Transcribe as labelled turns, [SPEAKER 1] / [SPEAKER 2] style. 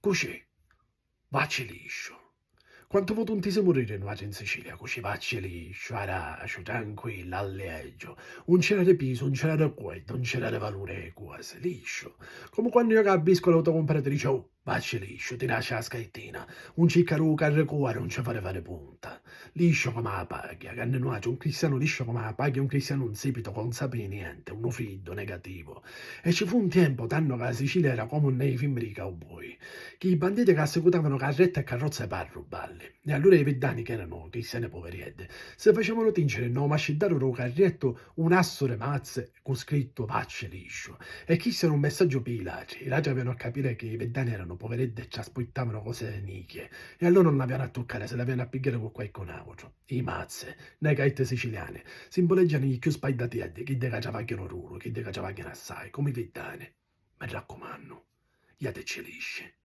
[SPEAKER 1] Così, vacci liscio. Quanto potentissimo morire noi in Sicilia, così vacci liscio, aracio, tranquillo, allegro. Un c'era di piso, un c'era di quello, non c'era di valore quasi, liscio. Come quando io capisco l'autocomperatrice, oh, vacci liscio, ti lascia la scaltina, un ciccaru carre cuore, non ci fare punta. Liscio come la paglia, che noi c'è un cristiano liscio come la paglia, un cristiano insipito, con sapere niente, uno freddo, negativo. E ci fu un tempo, tanto che la Sicilia era come nei film di cowboy, che i banditi che assecutavano carrette e carrozze per rubarli. E allora i veddani, che erano cristiani poveriette, se facevano tingere e non mascidarono carrietto un asso di mazze con scritto pacce liscio. E chi era un messaggio per i ladri. I ladri avevano a capire che i veddani erano poveretti e ci aspettavano cose nicchie. E allora non l'avevano a toccare, se l'avevano a pigliare con qualcun altro. I mazze, le gaette siciliane, simboleggiano i più spaidati, chi de cacciavagliano ruro, chi de cacciavagliano assai, come i veddani. Mi raccomando, iateci lisce.